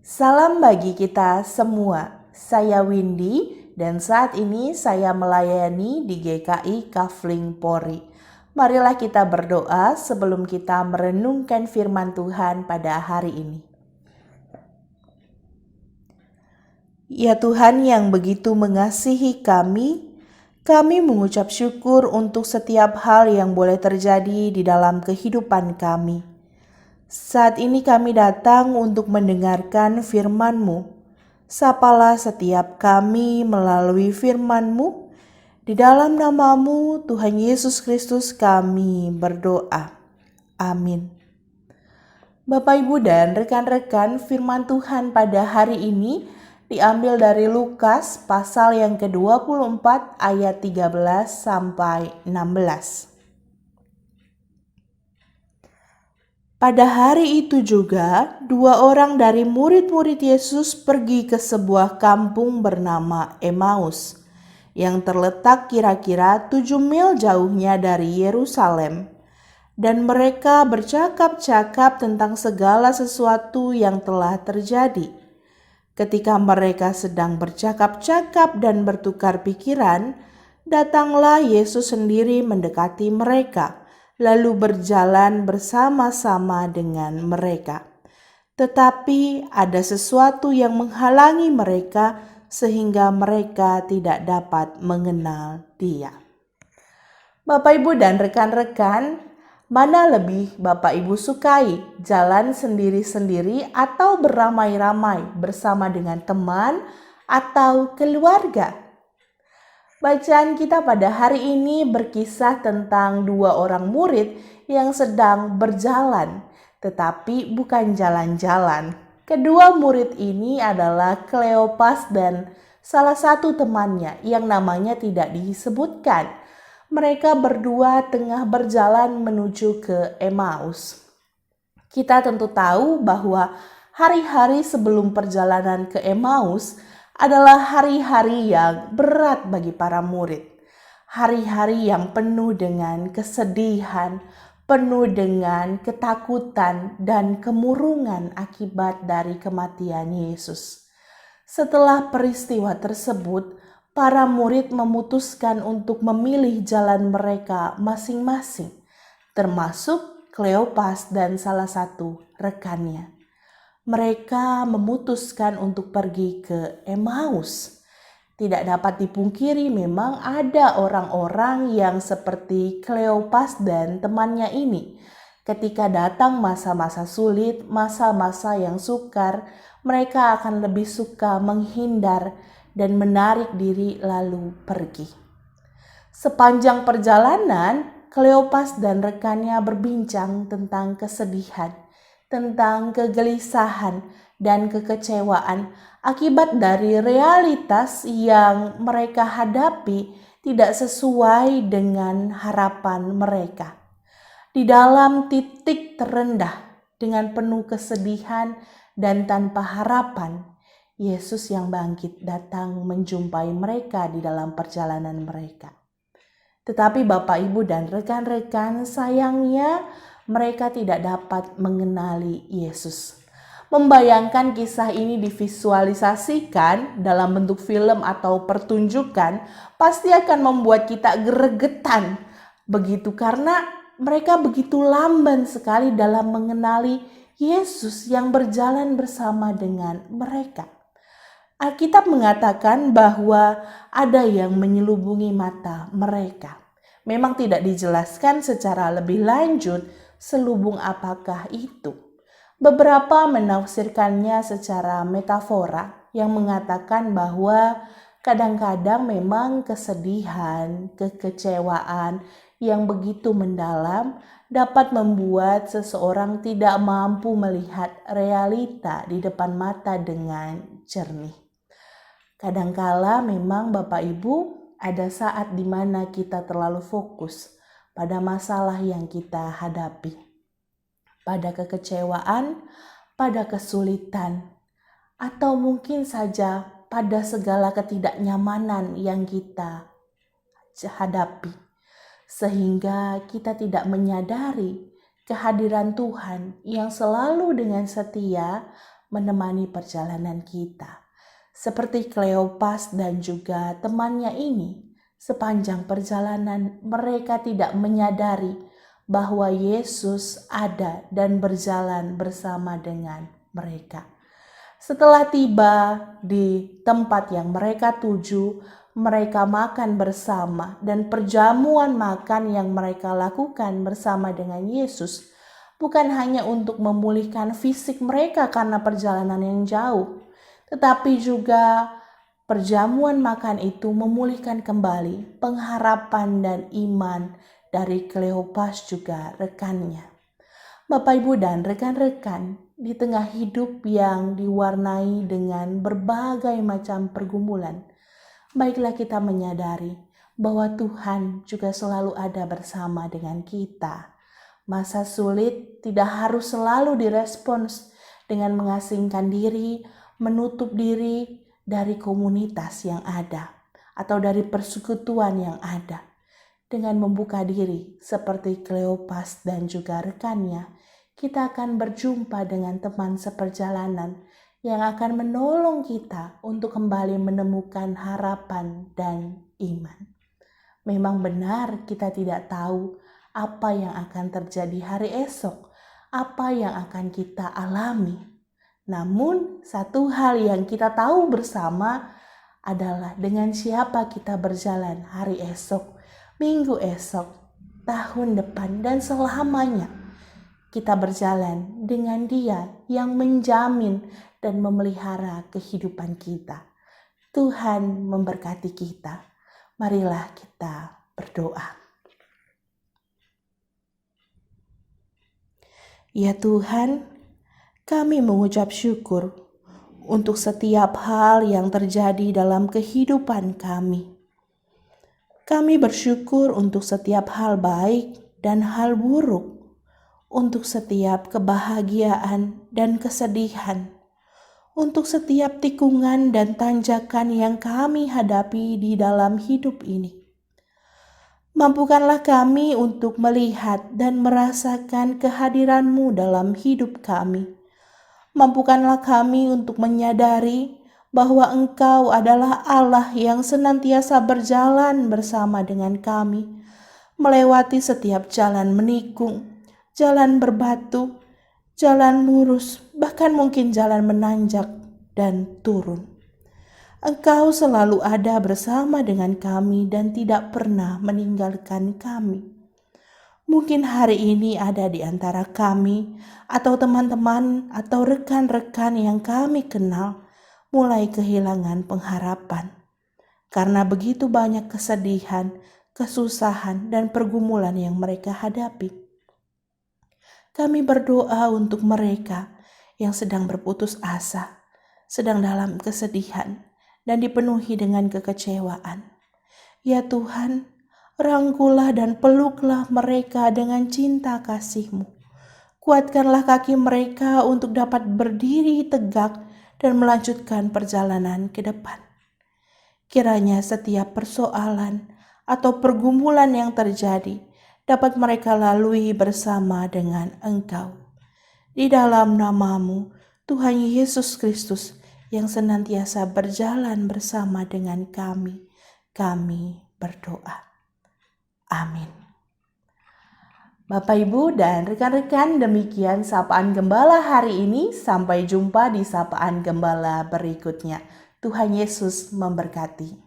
Salam bagi kita semua. Saya Windy dan saat ini saya melayani di GKI Kafling Polri. Marilah kita berdoa sebelum kita merenungkan firman Tuhan pada hari ini. Ya Tuhan yang begitu mengasihi kami mengucap syukur untuk setiap hal yang boleh terjadi di dalam kehidupan kami. Saat ini kami datang untuk mendengarkan firman-Mu. Sapalah setiap kami melalui firman-Mu. Di dalam nama-Mu, Tuhan Yesus Kristus kami berdoa. Amin. Bapak, Ibu, dan rekan-rekan, firman Tuhan pada hari ini diambil dari Lukas pasal yang ke-24 ayat 13 sampai 16. Pada hari itu juga, 2 orang dari murid-murid Yesus pergi ke sebuah kampung bernama Emmaus, yang terletak kira-kira 7 mil jauhnya dari Yerusalem. Dan mereka bercakap-cakap tentang segala sesuatu yang telah terjadi. Ketika mereka sedang bercakap-cakap dan bertukar pikiran, datanglah Yesus sendiri mendekati mereka, lalu berjalan bersama-sama dengan mereka. Tetapi ada sesuatu yang menghalangi mereka sehingga mereka tidak dapat mengenal Dia. Bapak, Ibu, dan rekan-rekan, mana lebih Bapak Ibu sukai, jalan sendiri-sendiri atau beramai-ramai bersama dengan teman atau keluarga? Bacaan kita pada hari ini berkisah tentang 2 orang murid yang sedang berjalan, tetapi bukan jalan-jalan. Kedua murid ini adalah Kleopas dan salah satu temannya yang namanya tidak disebutkan. Mereka berdua tengah berjalan menuju ke Emmaus. Kita tentu tahu bahwa hari-hari sebelum perjalanan ke Emmaus adalah hari-hari yang berat bagi para murid. Hari-hari yang penuh dengan kesedihan, penuh dengan ketakutan dan kemurungan akibat dari kematian Yesus. Setelah peristiwa tersebut, para murid memutuskan untuk memilih jalan mereka masing-masing, termasuk Kleopas dan salah satu rekannya. Mereka memutuskan untuk pergi ke Emmaus. Tidak dapat dipungkiri memang ada orang-orang yang seperti Kleopas dan temannya ini. Ketika datang masa-masa sulit, masa-masa yang sukar, mereka akan lebih suka menghindar dan menarik diri lalu pergi. Sepanjang perjalanan, Kleopas dan rekannya berbincang tentang kesedihan, tentang kegelisahan dan kekecewaan akibat dari realitas yang mereka hadapi tidak sesuai dengan harapan mereka. Di dalam titik terendah dengan penuh kesedihan dan tanpa harapan, Yesus yang bangkit datang menjumpai mereka di dalam perjalanan mereka. Tetapi Bapak, Ibu, dan rekan-rekan, sayangnya mereka tidak dapat mengenali Yesus. Membayangkan kisah ini divisualisasikan dalam bentuk film atau pertunjukan pasti akan membuat kita gregetan. Begitu karena mereka begitu lamban sekali dalam mengenali Yesus yang berjalan bersama dengan mereka. Alkitab mengatakan bahwa ada yang menyelubungi mata mereka. Memang tidak dijelaskan secara lebih lanjut selubung apakah itu. Beberapa menafsirkannya secara metafora yang mengatakan bahwa kadang-kadang memang kesedihan, kekecewaan yang begitu mendalam dapat membuat seseorang tidak mampu melihat realita di depan mata dengan jernih. Kadangkala memang Bapak Ibu ada saat di mana kita terlalu fokus pada masalah yang kita hadapi, pada kekecewaan, pada kesulitan, atau mungkin saja pada segala ketidaknyamanan yang kita hadapi, sehingga kita tidak menyadari kehadiran Tuhan yang selalu dengan setia menemani perjalanan kita. Seperti Kleopas dan juga temannya ini, sepanjang perjalanan mereka tidak menyadari bahwa Yesus ada dan berjalan bersama dengan mereka. Setelah tiba di tempat yang mereka tuju, mereka makan bersama, dan perjamuan makan yang mereka lakukan bersama dengan Yesus bukan hanya untuk memulihkan fisik mereka karena perjalanan yang jauh, tetapi juga perjamuan makan itu memulihkan kembali pengharapan dan iman dari Kleopas juga rekannya. Bapak, Ibu, dan rekan-rekan, di tengah hidup yang diwarnai dengan berbagai macam pergumulan, baiklah kita menyadari bahwa Tuhan juga selalu ada bersama dengan kita. Masa sulit tidak harus selalu direspons dengan mengasingkan diri, menutup diri dari komunitas yang ada atau dari persekutuan yang ada. Dengan membuka diri seperti Kleopas dan juga rekannya, kita akan berjumpa dengan teman seperjalanan yang akan menolong kita untuk kembali menemukan harapan dan iman. Memang benar kita tidak tahu apa yang akan terjadi hari esok, apa yang akan kita alami. Namun satu hal yang kita tahu bersama adalah dengan siapa kita berjalan hari esok, minggu esok, tahun depan, dan selamanya. Kita berjalan dengan Dia yang menjamin dan memelihara kehidupan kita. Tuhan memberkati kita. Marilah kita berdoa. Ya Tuhan, kami mengucap syukur untuk setiap hal yang terjadi dalam kehidupan kami. Kami bersyukur untuk setiap hal baik dan hal buruk, untuk setiap kebahagiaan dan kesedihan, untuk setiap tikungan dan tanjakan yang kami hadapi di dalam hidup ini. Mampukanlah kami untuk melihat dan merasakan kehadiran-Mu dalam hidup kami. Mampukanlah kami untuk menyadari bahwa Engkau adalah Allah yang senantiasa berjalan bersama dengan kami, melewati setiap jalan menikung, jalan berbatu, jalan lurus, bahkan mungkin jalan menanjak dan turun. Engkau selalu ada bersama dengan kami dan tidak pernah meninggalkan kami. Mungkin hari ini ada di antara kami atau teman-teman atau rekan-rekan yang kami kenal mulai kehilangan pengharapan karena begitu banyak kesedihan, kesusahan, dan pergumulan yang mereka hadapi. Kami berdoa untuk mereka yang sedang berputus asa, sedang dalam kesedihan, dan dipenuhi dengan kekecewaan. Ya Tuhan, rangkullah dan peluklah mereka dengan cinta kasih-Mu. Kuatkanlah kaki mereka untuk dapat berdiri tegak dan melanjutkan perjalanan ke depan. Kiranya setiap persoalan atau pergumulan yang terjadi dapat mereka lalui bersama dengan Engkau. Di dalam nama-Mu, Tuhan Yesus Kristus, yang senantiasa berjalan bersama dengan kami berdoa. Amin. Bapak, Ibu, dan rekan-rekan, demikian Sapaan Gembala hari ini. Sampai jumpa di Sapaan Gembala berikutnya. Tuhan Yesus memberkati.